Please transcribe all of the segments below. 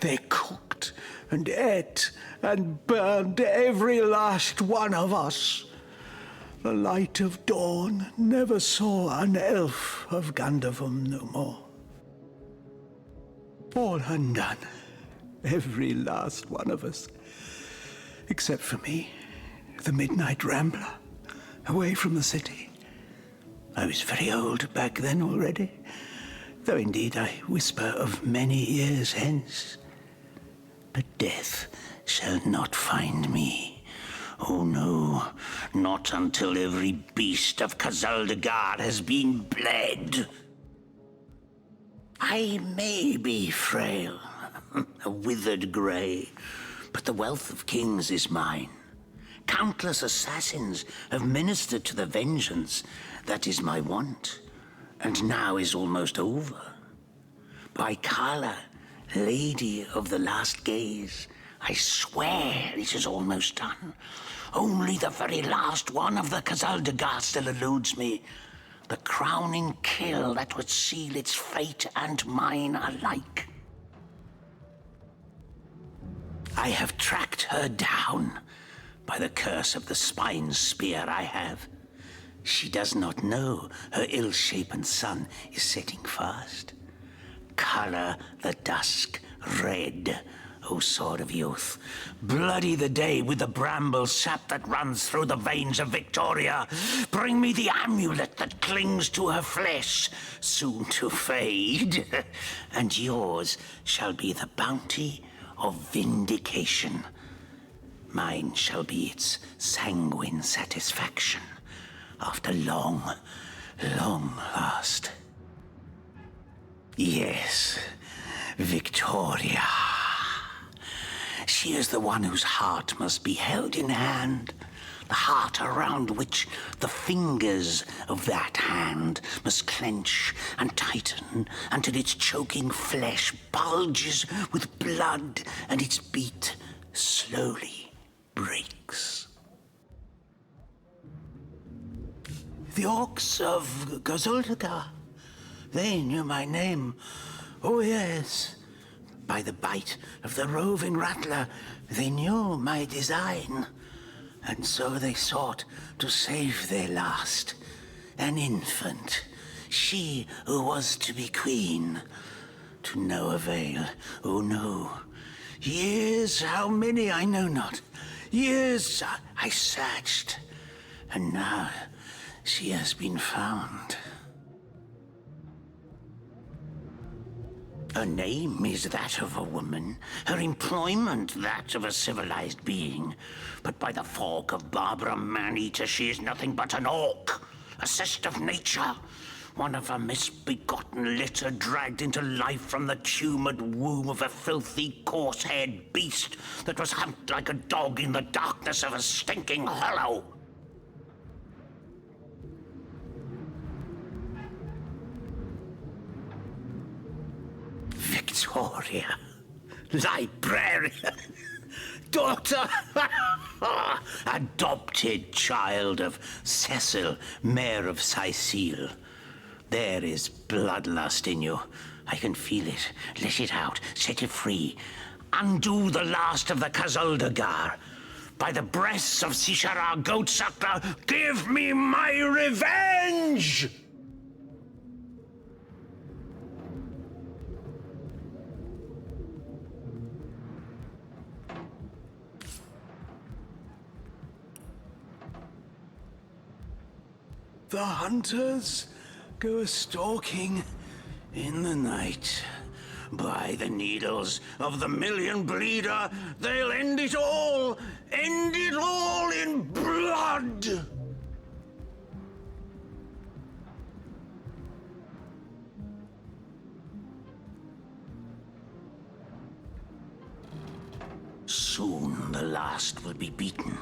They cooked and ate and burned every last one of us. The light of dawn never saw an elf of Gandavum no more. All undone, every last one of us. Except for me, the midnight rambler, away from the city. I was very old back then already, though indeed I whisper of many years hence. But death shall not find me. Oh no, not until every beast of Khazal-Dâgar has been bled. I may be frail, a withered grey, but the wealth of kings is mine. Countless assassins have ministered to the vengeance that is my want, and now is almost over. By Kala, Lady of the Last Gaze, I swear it is almost done. Only the very last one of the Khazal-Dâgar still eludes me. The crowning kill that would seal its fate and mine alike. I have tracked her down by the curse of the spine spear I have. She does not know her ill-shapen sun is setting fast. Color the dusk red, O sword of youth. Bloody the day with the bramble sap that runs through the veins of Victoria. Bring me the amulet that clings to her flesh, soon to fade. And yours shall be the bounty of vindication. Mine shall be its sanguine satisfaction after long, long last. Yes, Victoria. She is the one whose heart must be held in hand, the heart around which the fingers of that hand must clench and tighten until its choking flesh bulges with blood and its beat slowly breaks. The orcs of Khazal-Dâgar, they knew my name. Oh yes. By the bite of the roving rattler, they knew my design. And so they sought to save their last, an infant, she who was to be queen. To no avail, oh no. Years, how many I know not. Years I searched, and now she has been found. Her name is that of a woman, her employment that of a civilized being. But by the fork of Barbara Man-Eater, she is nothing but an orc, a cyst of nature, one of a misbegotten litter dragged into life from the tumoured womb of a filthy, coarse-haired beast that was humped like a dog in the darkness of a stinking hollow. Victoria, librarian, daughter, adopted child of Cecil, Mayor of Sicile. There is bloodlust in you. I can feel it. Let it out. Set it free. Undo the last of the Khazal-Dâgar. By the breasts of Sishara Goatsuckler, give me my revenge! The hunters go stalking in the night. By the needles of the million bleeder, they'll end it all in blood! Soon the last will be beaten.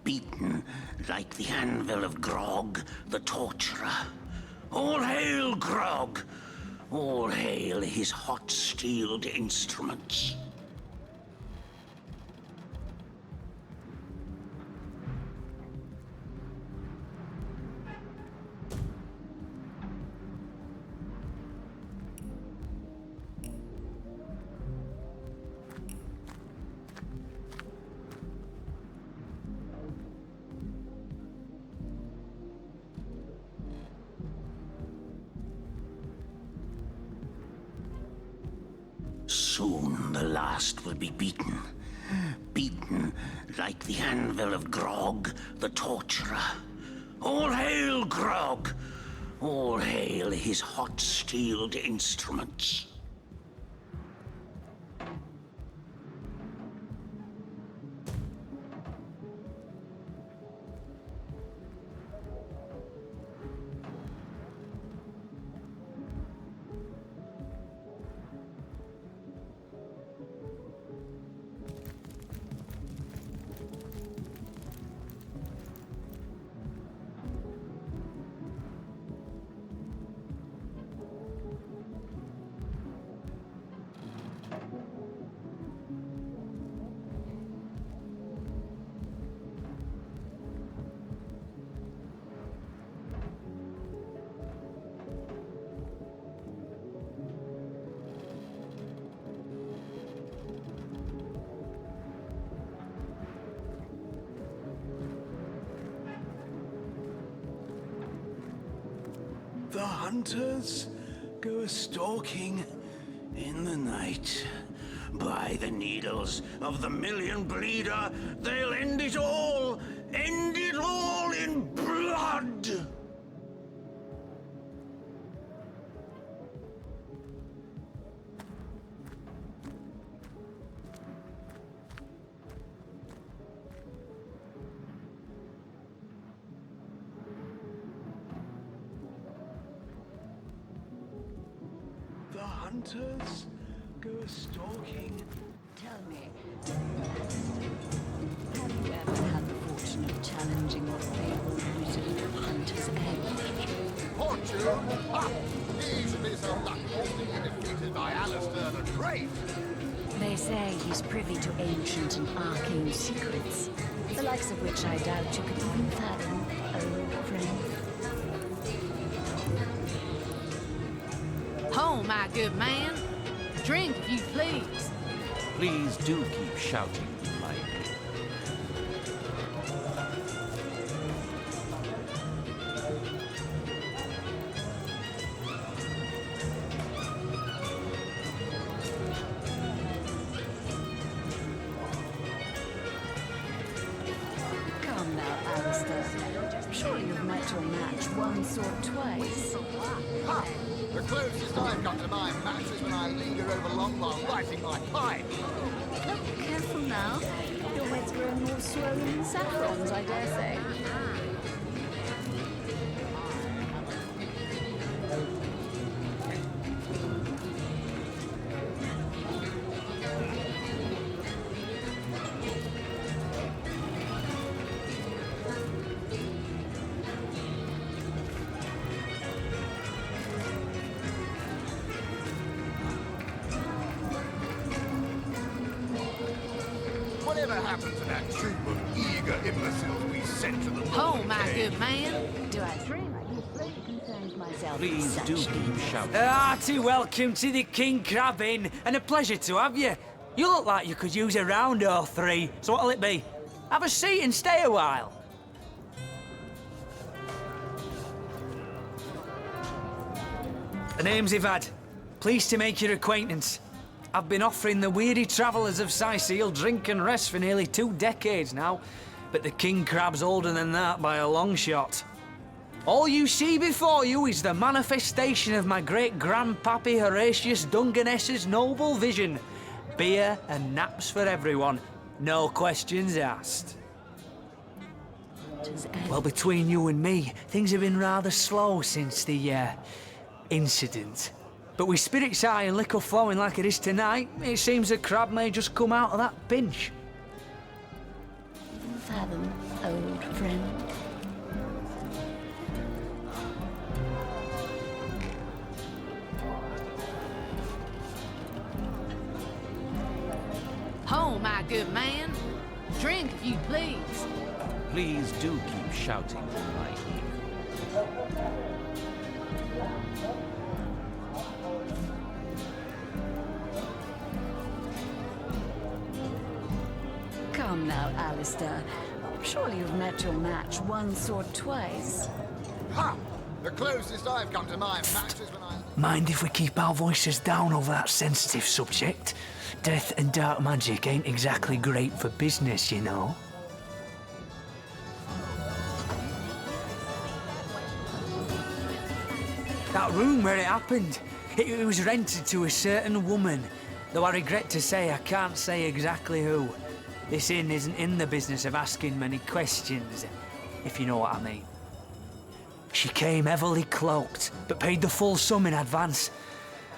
Beaten like the anvil of Grog, the torturer. All hail, Grog! All hail his hot-steeled instruments. Soon the last will be beaten. Beaten like the anvil of Grog, the torturer. All hail Grog! All hail his hot-steeled instruments. The hunters go a-stalking in the night. By the needles of the million bleeder, they'll end it all in blood! The hunters go a-stalking. Tell me, have you ever had the fortune of challenging the fabled wizard of Hunter's Edge? Fortune? Ha! He should be so lucky as to be defeated by Alistair the Great. They say he's privy to ancient and arcane secrets, the likes of which I doubt you could even fathom, old friend. Oh, my good man. Drink, if you please. Please do keep shouting, my dear. Come now, Alistair. Surely you've met your match once or twice. Ha! The closest I've got to my match is when I linger over long while lighting my pipe. Oh, careful now. Your head's growing more swollen than saffrons, I dare say. Whatever happened to that troop of eager imbeciles we sent to the Oh, my good man. Do I dream I usually concern myself with Please such do keep things? shouting. Hearty welcome to the King Crab Inn, and a pleasure to have you. You look like you could use a round or three, so what'll it be? Have a seat and stay a while. The name's Ivad. Pleased to make your acquaintance. I've been offering the weary travellers of Sicil drink and rest for nearly 2 decades now, but the king crab's older than that by a long shot. All you see before you is the manifestation of my great-grandpappy Horatius Dungeness's noble vision. Beer and naps for everyone, no questions asked. Well, between you and me, things have been rather slow since the, incident. But with spirits high and liquor flowing like it is tonight, it seems the crab may just come out of that pinch. Fathom, old friend. Oh, my good man. Drink, if you please. Please do keep shouting, my dear. Come now, Alistair. Surely you've met your match once or twice. Ha! The closest I've come to my match is when I... Mind if we keep our voices down over that sensitive subject? Death and dark magic ain't exactly great for business, you know. That room where it happened, it was rented to a certain woman. Though I regret to say I can't say exactly who. This inn isn't in the business of asking many questions, if you know what I mean. She came heavily cloaked, but paid the full sum in advance.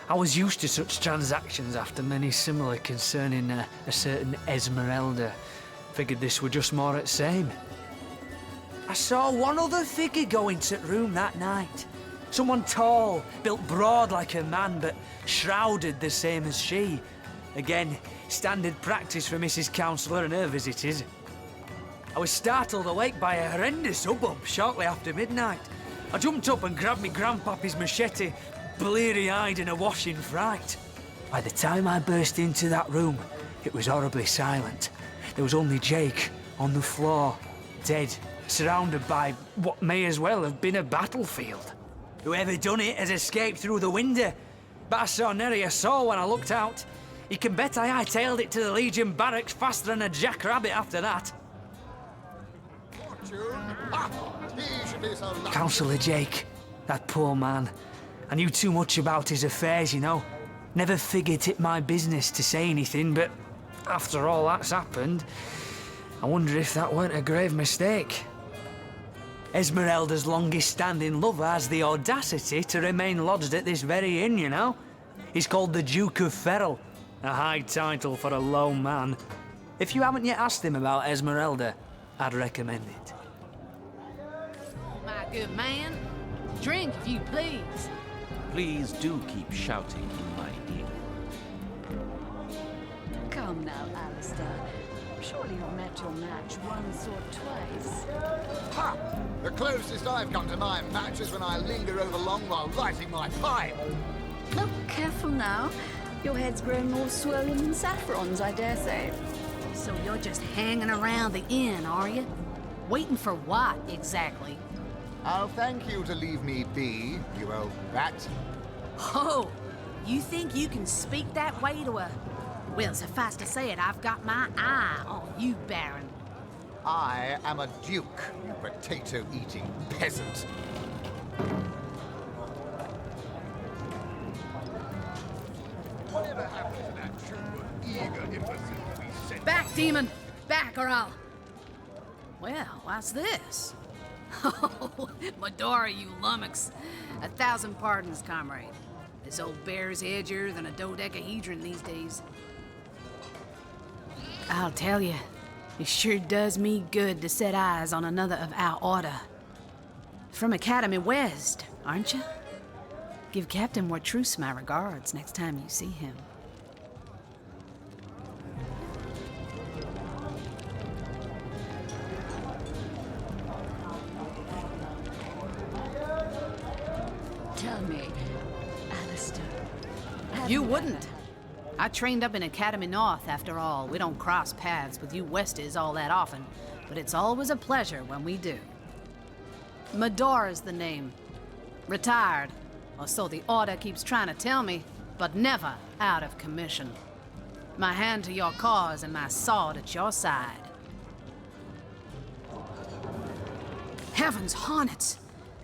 I was used to such transactions after many similar concerning a certain Esmeralda. Figured this were just more at same. I saw one other figure go into the room that night. Someone tall, built broad like a man, but shrouded the same as she. Again, standard practice for Mrs. Counsellor and her visitors. I was startled awake by a horrendous hubbub shortly after midnight. I jumped up and grabbed me grandpappy's machete, bleary-eyed and awash in fright. By the time I burst into that room, it was horribly silent. There was only Jake on the floor, dead, surrounded by what may as well have been a battlefield. Whoever done it has escaped through the window, but I saw nary a soul when I looked out. You can bet I hightailed it to the Legion barracks faster than a jackrabbit after that. He should be so lucky. Councillor Jake, that poor man. I knew too much about his affairs, you know. Never figured it my business to say anything, but after all that's happened, I wonder if that weren't a grave mistake. Esmeralda's longest-standing lover has the audacity to remain lodged at this very inn, you know. He's called the Duke of Ferrell, a high title for a low man. If you haven't yet asked him about Esmeralda, I'd recommend it. Oh, my good man. Drink, if you please. Please do keep shouting in my ear. Come now, Alistair. Surely you've met your match once or twice. Ha! The closest I've come to my match is when I linger over long while lighting my pipe. Look, careful now. Your head's grown more swollen than saffrons, I dare say. So you're just hanging around the inn, are you? Waiting for what, exactly? Oh, thank you to leave me be, you old rat. Oh, you think you can speak that way to a... Well, suffice to say it, I've got my eye on you, Baron. I am a duke, you potato-eating peasant. Whatever happened to that troop of eager imbeciles we sent? Back, demon! Back, or I'll... Well, what's this? Oh, Medora, you lummox. 1,000 pardons, comrade. This old bear's edgier than a dodecahedron these days. I'll tell you, it sure does me good to set eyes on another of our order. From Academy West, aren't you? Give Captain Wartruce my regards next time you see him. Tell me, Alistair. You wouldn't. I trained up in Academy North, after all. We don't cross paths with you Westies all that often, but it's always a pleasure when we do. Medora's the name. Retired, or so the Order keeps trying to tell me, but never out of commission. My hand to your cause and my sword at your side. Heavens hornets!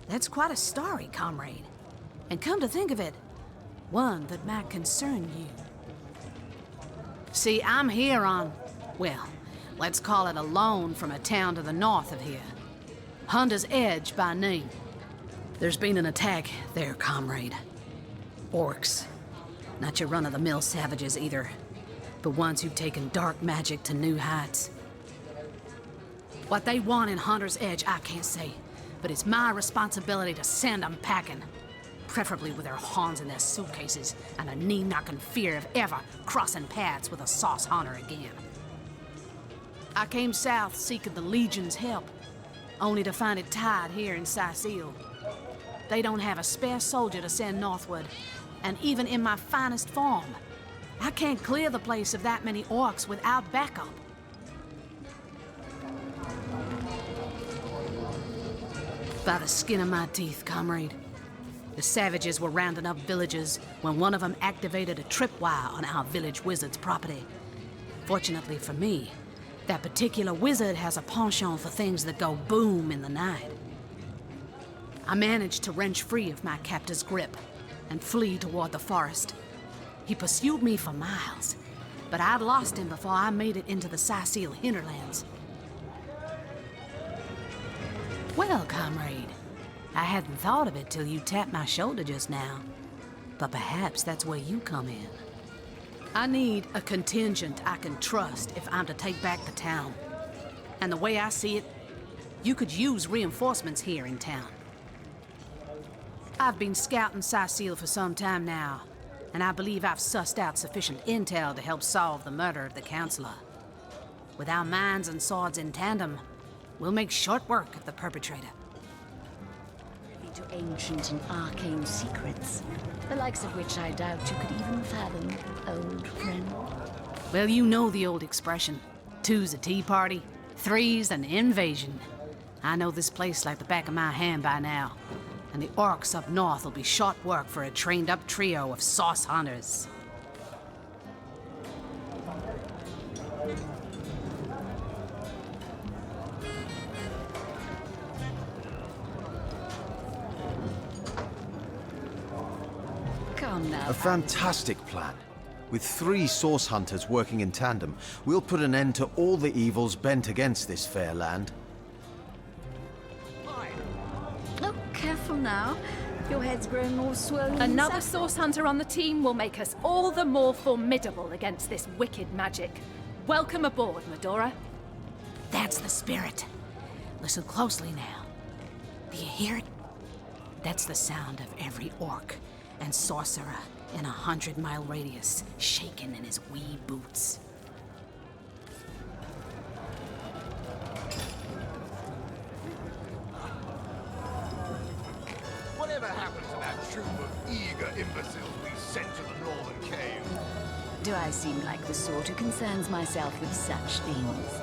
That's quite a story, comrade. And come to think of it, one that might concern you. See, I'm here on, well, let's call it a loan from a town to the north of here. Hunter's Edge by name. There's been an attack there, comrade. Orcs. Not your run-of-the-mill savages either, but ones who've taken dark magic to new heights. What they want in Hunter's Edge, I can't say, but it's my responsibility to send them packing. Preferably with their horns in their suitcases and a knee-knocking fear of ever crossing paths with a sauce hunter again. I came south seeking the Legion's help, only to find it tied here in Sicil. They don't have a spare soldier to send northward, and even in my finest form, I can't clear the place of that many orcs without backup. By the skin of my teeth, comrade. The savages were rounding up villagers when one of them activated a tripwire on our village wizard's property. Fortunately for me, that particular wizard has a penchant for things that go boom in the night. I managed to wrench free of my captor's grip and flee toward the forest. He pursued me for miles, but I'd lost him before I made it into the Sicil hinterlands. Well, comrade, I hadn't thought of it till you tapped my shoulder just now, but perhaps that's where you come in. I need a contingent I can trust if I'm to take back the town. And the way I see it, you could use reinforcements here in town. I've been scouting Sicil for some time now, and I believe I've sussed out sufficient intel to help solve the murder of the Counselor. With our minds and swords in tandem, we'll make short work of the perpetrator. Privy to ancient and arcane secrets, the likes of which I doubt you could even fathom, old friend. Well, you know the old expression. 2's a tea party, 3's an invasion. I know this place like the back of my hand by now, and the orcs up north will be short work for a trained-up trio of sauce hunters. Come now. A fantastic plan. With 3 source hunters working in tandem, we'll put an end to all the evils bent against this fair land. Oh, careful now. Your head's grown more swollen. Another source hunter on the team will make us all the more formidable against this wicked magic. Welcome aboard, Medora. That's the spirit. Listen closely now. Do you hear it? That's the sound of every orc and sorcerer in a 100-mile radius, shaking in his wee boots. Whatever happened to that troop of eager imbeciles we sent to the northern cave? Do I seem like the sort who concerns myself with such things?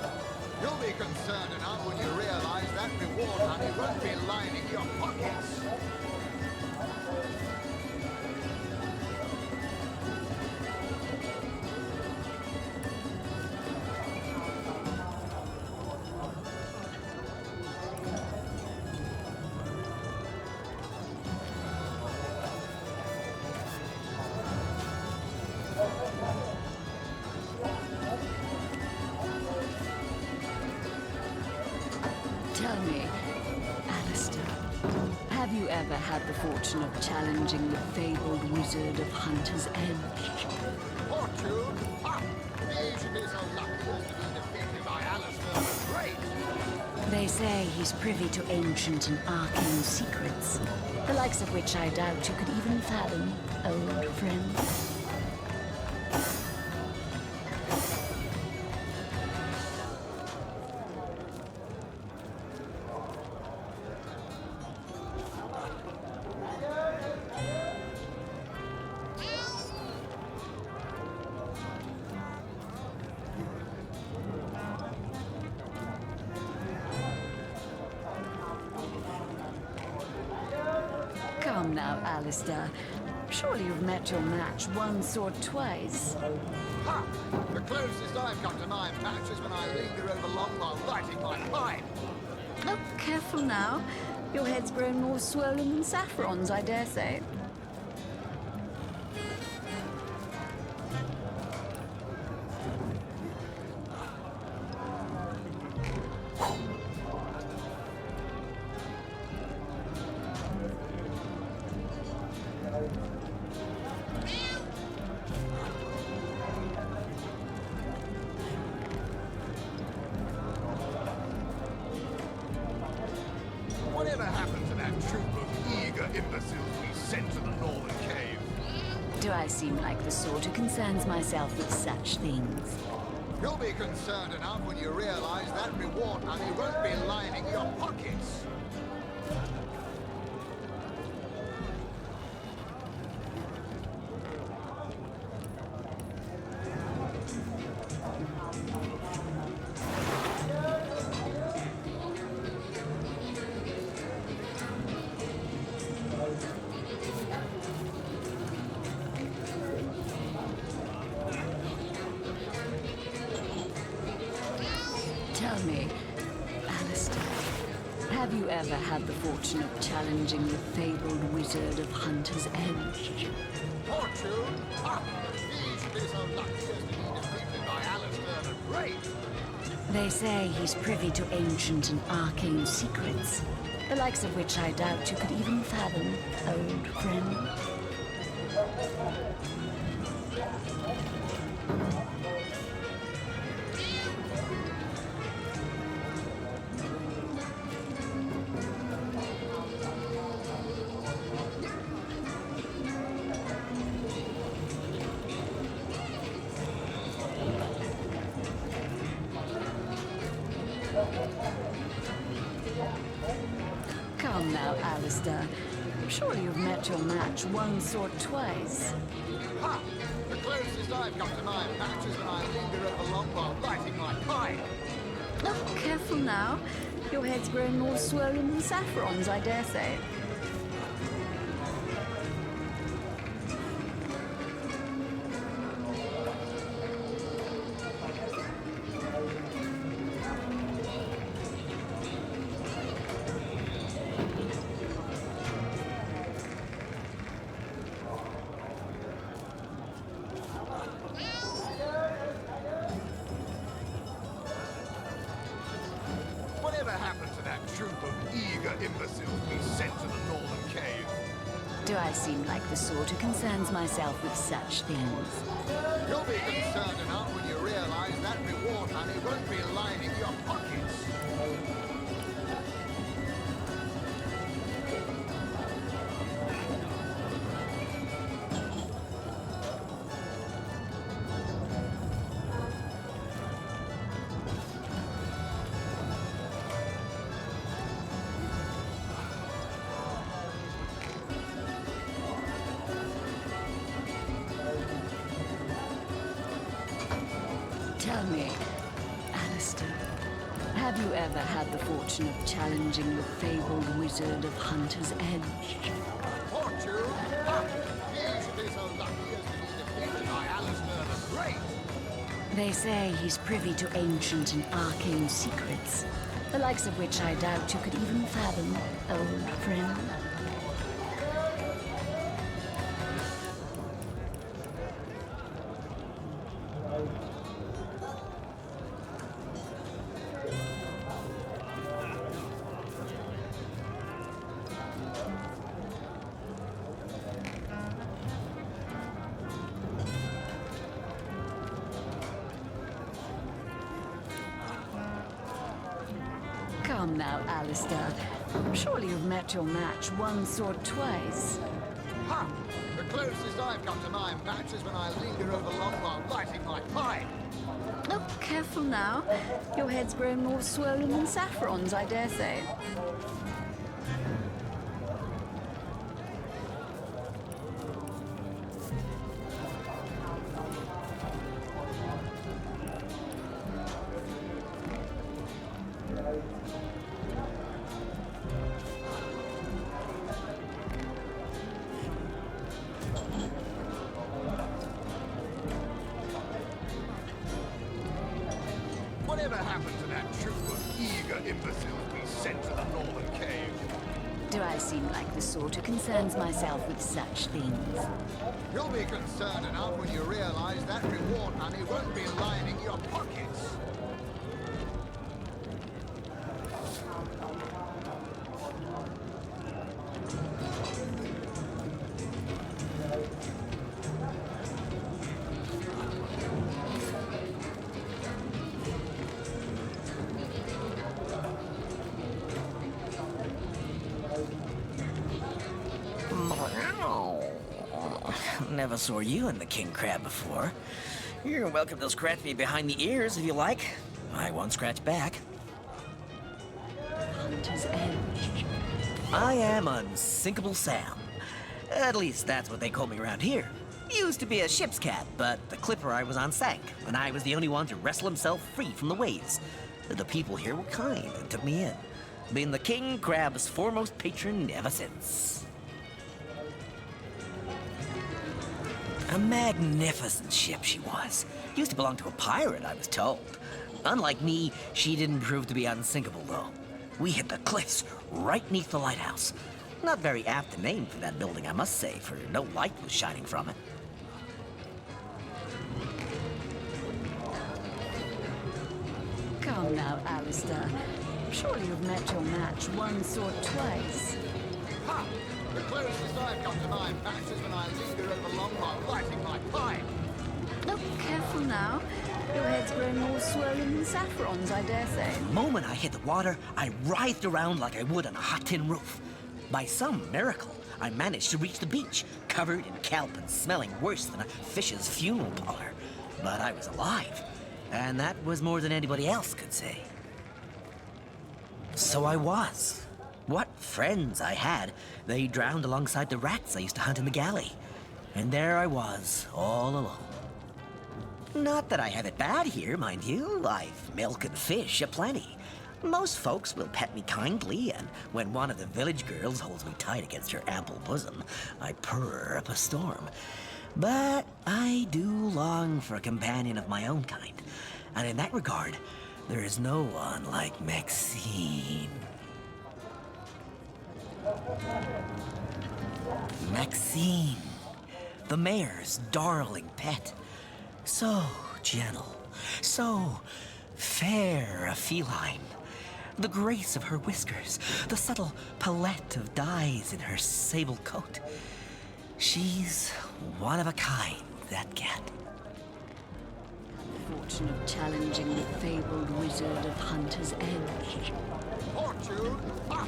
You'll be concerned enough when you realize that reward money won't be lining your pockets. Tell me, Alistair, have you ever had the fortune of challenging the fabled wizard of Hunter's Edge? Fortune? Ha! He should be so lucky as to be defeated by Alistair the Great. They say he's privy to ancient and arcane secrets, the likes of which I doubt you could even fathom, old friend. Come now, Alistair. Surely you've met your match once or twice. Ha! The closest I've come to my match is when I linger over long while lighting my pipe. Oh, careful now. Your head's grown more swollen than Saffron's, I dare say. Whatever happened to that troop of eager imbeciles we sent to the northern cave? Do I seem like the sort who concerns myself with such things? You'll be concerned enough when you realize that reward money won't be lining your pockets. me, Alistair, have you ever had the fortune of challenging the fabled wizard of Hunter's Edge? Fortune? Ha! He should be so lucky as to be defeated by Alistair the Great. They say he's privy to ancient and arcane secrets, the likes of which I doubt you could even fathom, old friend. Come now, Alistair. Surely you've met your match once or twice. Ha! The closest I've come to my match is when I linger over long while lighting my pipe. Oh, careful now. Your head's grown more swollen than saffrons, I dare say. Whatever happened to that troop of eager imbeciles we sent to the northern cave? Do I seem like the sort who concerns myself with such things? You'll be concerned enough when you realize that reward money won't be lining your pockets. Tell me, Alistair, have you ever had the fortune of challenging the fabled wizard of Hunter's Edge? Fortune? Ha! He should be so lucky as to be defeated by Alistair the Great. They say he's privy to ancient and arcane secrets, the likes of which I doubt you could even fathom, old friend. Come now, Alistair. Surely you've met your match once or twice. Ha! The closest I've come to my match is when I linger over long while lighting my pipe. Oh, careful now. Your head's grown more swollen than saffrons, I dare say. Whatever happened to that troop of eager imbeciles we sent to the northern cave? Do I seem like the sort who concerns myself with such things? You'll be concerned enough when you realize that reward money won't be lining your pockets. Never saw you in the king crab before. You're welcome to scratch me behind the ears if you like. I won't scratch back. Hunter's Edge. I am Unsinkable Sam. At least that's what they call me around here. Used to be a ship's cat, but the clipper I was on sank, and I was the only one to wrestle himself free from the waves. The people here were kind and took me in. Been the king crab's foremost patron ever since. A magnificent ship she was. Used to belong to a pirate, I was told. Unlike me, she didn't prove to be unsinkable, though. We hit the cliffs right neath the lighthouse. Not very apt a name for that building, I must say, for no light was shining from it. Come now, Alistair. Surely you've met your match once or twice. Ha! The closest I've come to my match is when I linger over Longmont lighting my pipe. Look, careful now. Your head's growing more swollen than saffrons, I dare say. The moment I hit the water, I writhed around like I would on a hot tin roof. By some miracle, I managed to reach the beach, covered in kelp and smelling worse than a fish's funeral parlor. But I was alive, and that was more than anybody else could say. So I was. What friends I had. They drowned alongside the rats I used to hunt in the galley. And there I was, all alone. Not that I have it bad here, mind you. I've milk and fish aplenty. Most folks will pet me kindly, and when one of the village girls holds me tight against her ample bosom, I purr up a storm. But I do long for a companion of my own kind, and in that regard, there is no one like Maxine. Maxine, the mayor's darling pet. So gentle, so fair a feline. The grace of her whiskers, the subtle palette of dyes in her sable coat. She's one of a kind, that cat. Fortune of challenging the fabled wizard of Hunter's Edge. Fortune? Ha!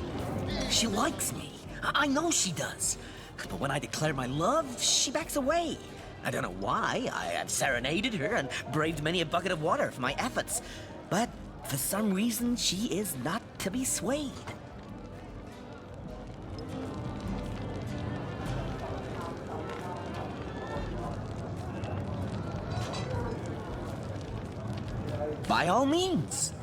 She likes me. I know she does. But when I declare my love, she backs away. I don't know why. I have serenaded her and braved many a bucket of water for my efforts. But for some reason, she is not to be swayed. By all means.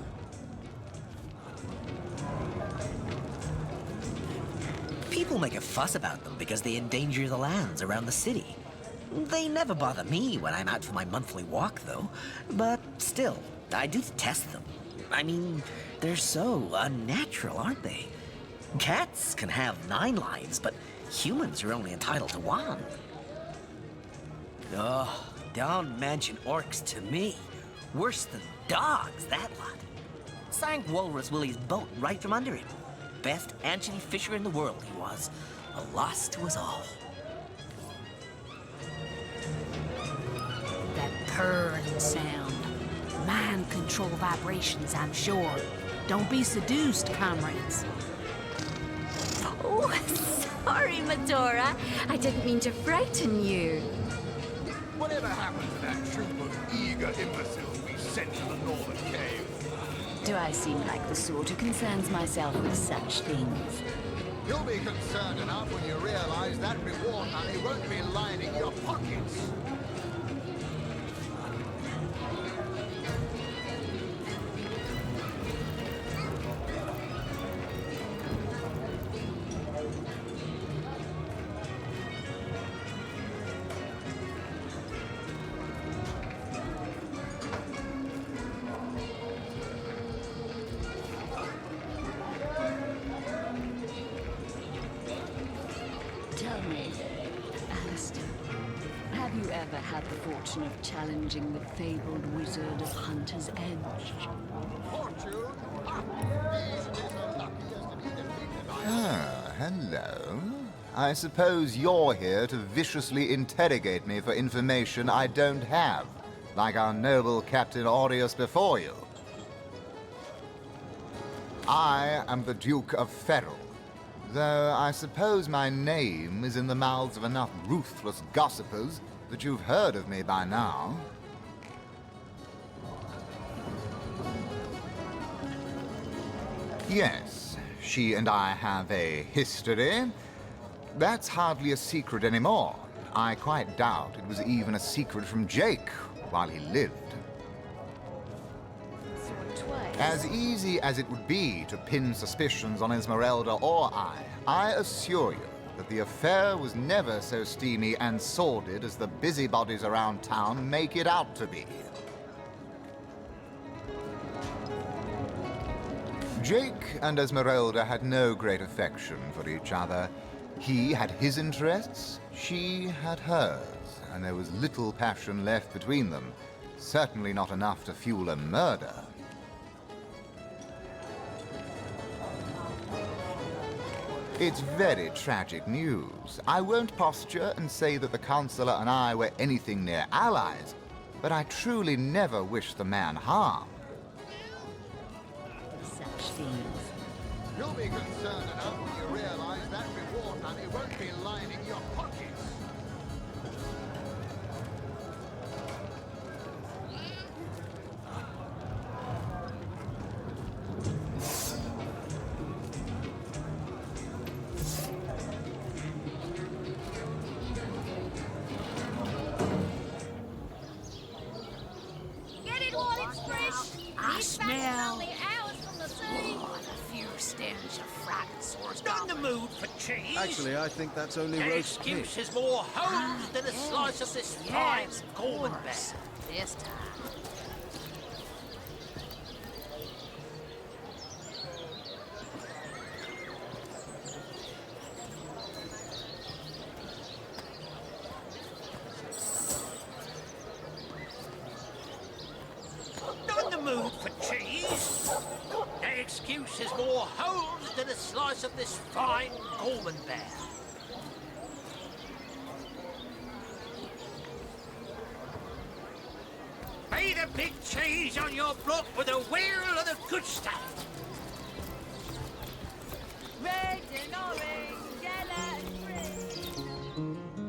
People make a fuss about them because they endanger the lands around the city. They never bother me when I'm out for my monthly walk, though. But still, I do detest them. I mean, they're so unnatural, aren't they? Cats can have 9 lives, but humans are only entitled to 1. Oh, don't mention orcs to me. Worse than dogs, that lot. Sank Walrus Willie's boat right from under him. Best anchovy fisher in the world he was. A loss to us all. That purring sound. Mind control vibrations, I'm sure. Don't be seduced, comrades. Oh, sorry, Medora. I didn't mean to frighten you. Whatever happened to that troop of eager imbeciles we sent to the northern cave? Do I seem like the sort who concerns myself with such things? You'll be concerned enough when you realize that reward money won't be lining your pockets. Tell me, Alistair, have you ever had the fortune of challenging the fabled wizard of Hunter's Edge? Fortune? Ah, these are so lucky as to be defeated by Ah, hello. I suppose you're here to viciously interrogate me for information I don't have, like our noble Captain Aureus before you. I am the Duke of Ferrell, though I suppose my name is in the mouths of enough ruthless gossipers that you've heard of me by now. Yes, she and I have a history. That's hardly a secret anymore. I quite doubt it was even a secret from Jake while he lived. Twice. As easy as it would be to pin suspicions on Esmeralda or I assure you that the affair was never so steamy and sordid as the busybodies around town make it out to be. Jake and Esmeralda had no great affection for each other. He had his interests, she had hers, and there was little passion left between them. Certainly not enough to fuel a murder. It's very tragic news. I won't posture and say that the Chancellor and I were anything near allies, but I truly never wished the man harm. Such things. You'll be concerned enough when you realize that reward money won't be lining your pockets. Get it while it's fresh. I These smell- fats are only hours from the sea. Oh, the fierce stench of fried sauce. Not in the mood for cheese. Actually, I think that's only That roast pig. excuse is more holes than a slice of this fine Yes, of Gorman course. bear. This time. Not in the mood for cheese. That excuse is more holes than a slice of this fine Gorman bear. Be the big cheese on your block with a wheel of the good stuff. Red and orange, yellow and green.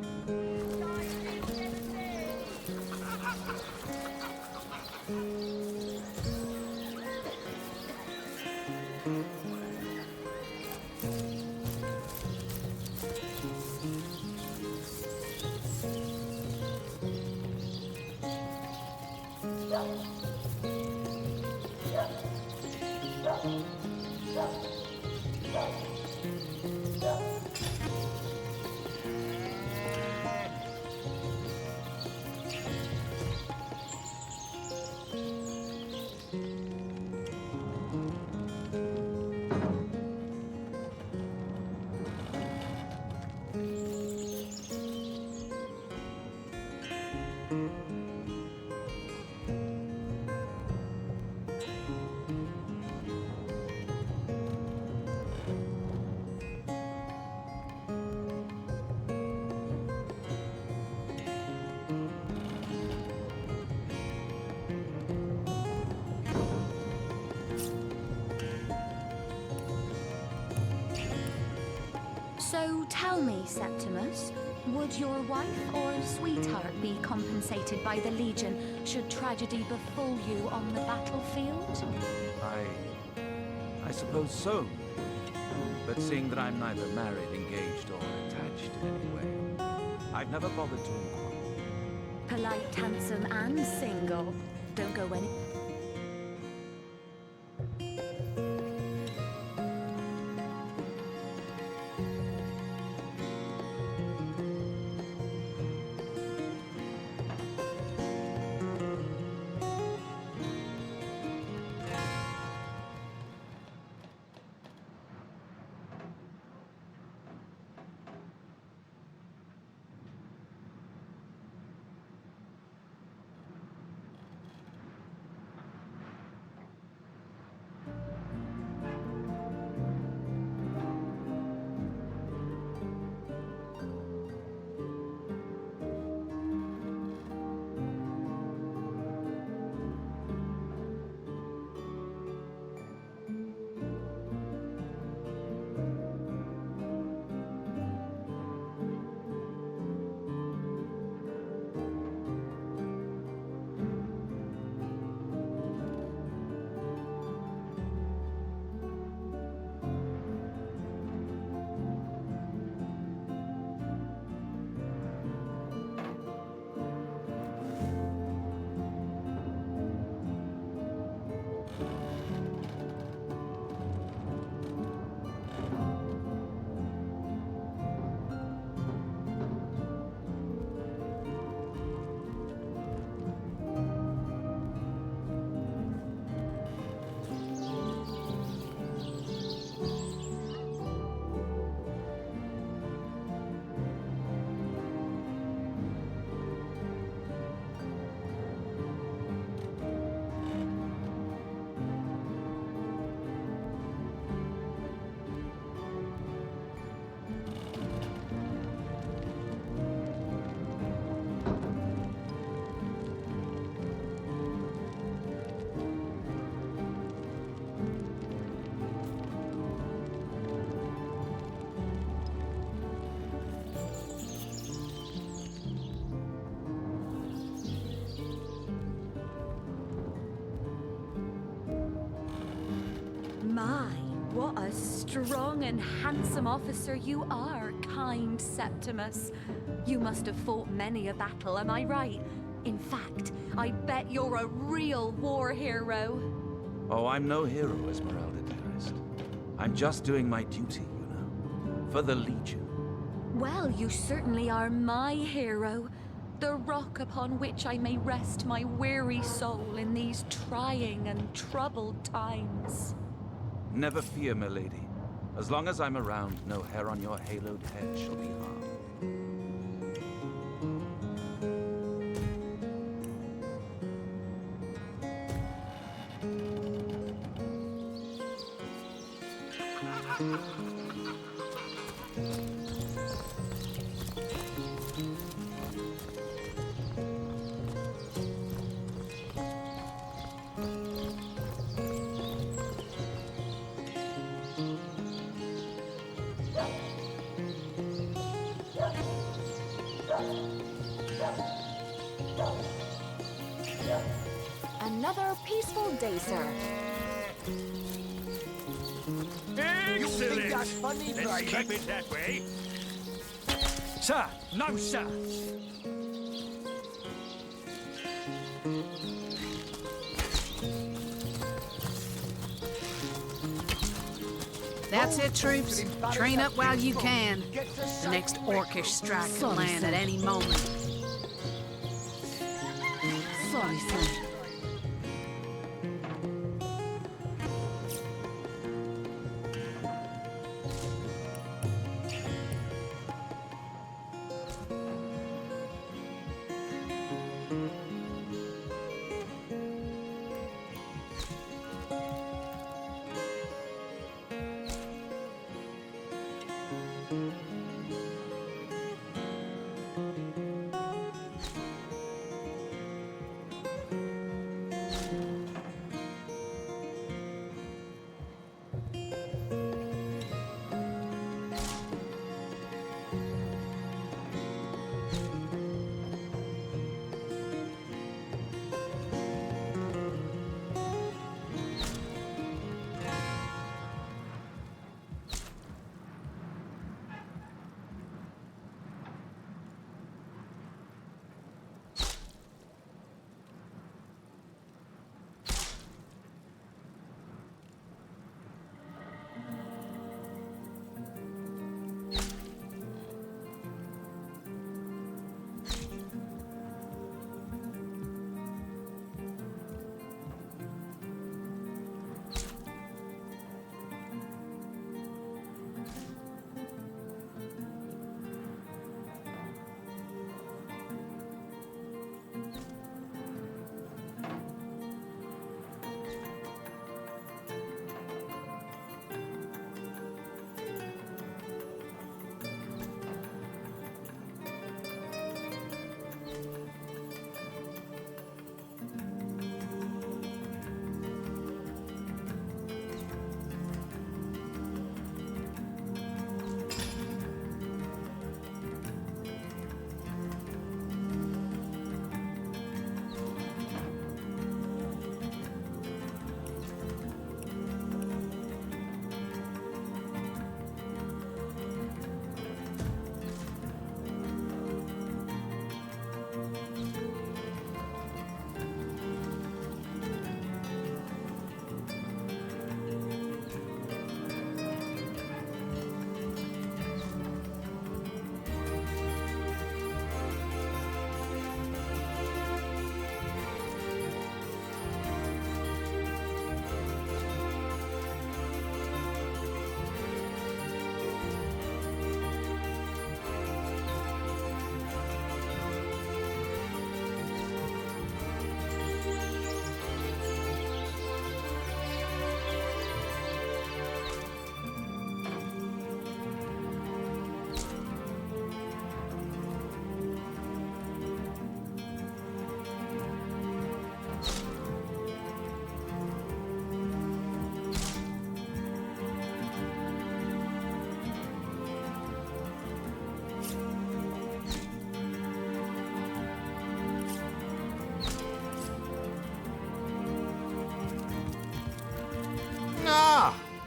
So tell me, Septimus, would your wife or sweetheart be compensated by the Legion should tragedy befall you on the battlefield? I suppose so. But seeing that I'm neither married, engaged, or attached in any way, I've never bothered to inquire. Polite, handsome, and single. Don't go any... My, what a strong and handsome officer you are, kind Septimus. You must have fought many a battle, am I right? In fact, I bet you're a real war hero. Oh, I'm no hero, Esmeralda, dearest. I'm just doing my duty, you know, for the Legion. Well, you certainly are my hero. The rock upon which I may rest my weary soul in these trying and troubled times. Never fear, milady. As long as I'm around, no hair on your haloed head shall be harmed. Another peaceful day, sir. Excellent! Let's keep it that way. Sir, no, sir. That's it, troops. Train up while you can. The next orcish strike could land at any moment. Sorry, sir.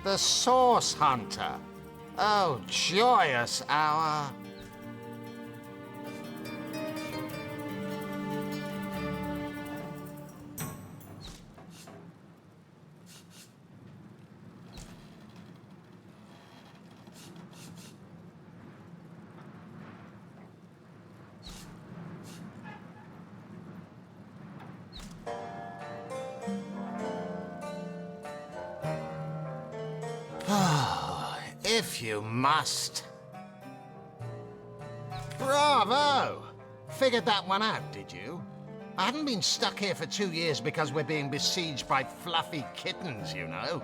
The Source Hunter. Oh, joyous hour. If you must. Bravo! Figured that one out, did you? I haven't been stuck here for 2 years because we're being besieged by fluffy kittens, you know.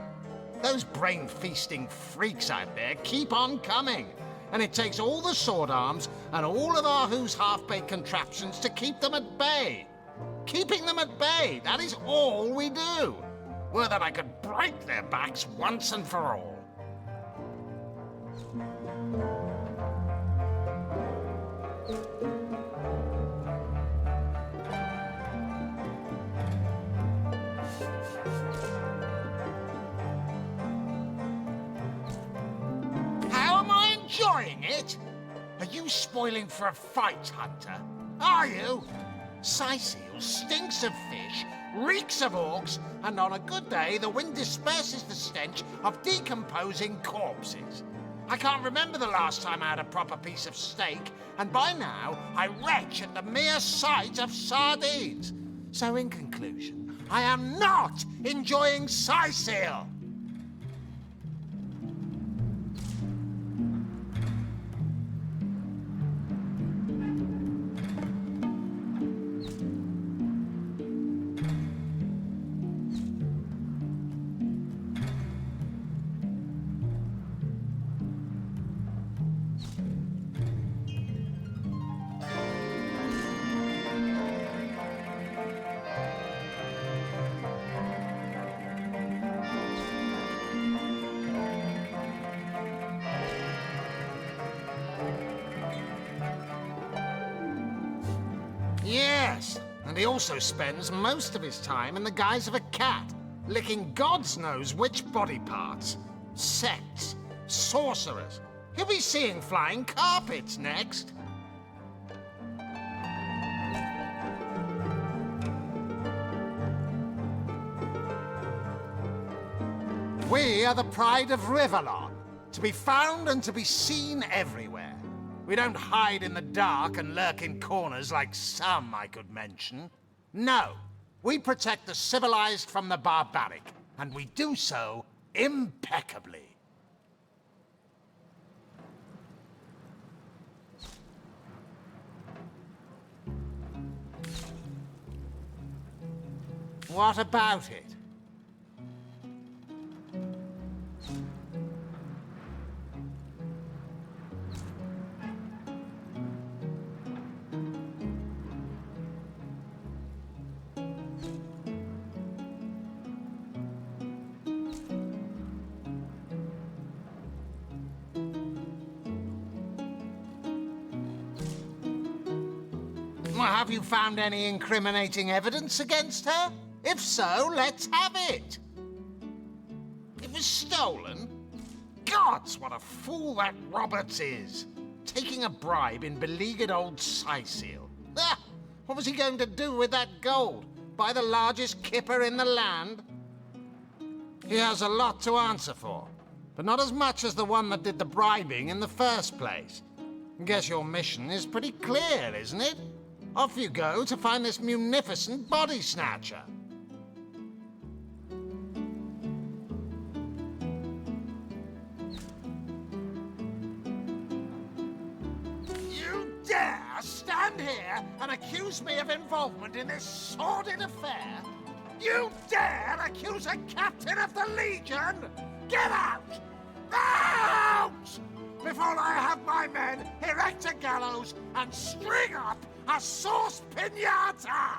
Those brain-feasting freaks out there keep on coming. And it takes all the sword arms and all of our who's half-baked contraptions to keep them at bay. Keeping them at bay, that is all we do. Were that I could break their backs once and for all. How am I enjoying it? Are you spoiling for a fight, Hunter? Are you? Scythiel stinks of fish, reeks of orcs, and on a good day, the wind disperses the stench of decomposing corpses. I can't remember the last time I had a proper piece of steak, and by now, I retch at the mere sight of sardines. So in conclusion, I am not enjoying Scythiel. Yes, and he also spends most of his time in the guise of a cat, licking God's knows which body parts. Sects, sorcerers. He'll be seeing flying carpets next. We are the pride of Rivalon, to be found and to be seen everywhere. We don't hide in the dark and lurk in corners like some I could mention. No, we protect the civilized from the barbaric, and we do so impeccably. What about it? Have you found any incriminating evidence against her? If so, let's have it. It was stolen? Gods, what a fool that Roberts is. Taking a bribe in beleaguered old Scythiel. Ah, what was he going to do with that gold? Buy the largest kipper in the land? He has a lot to answer for, but not as much as the one that did the bribing in the first place. Guess your mission is pretty clear, isn't it? Off you go to find this munificent body snatcher. You dare stand here and accuse me of involvement in this sordid affair? You dare accuse a captain of the Legion? Get out! Out! Before I have my men erect a gallows and string up a sauce pinata!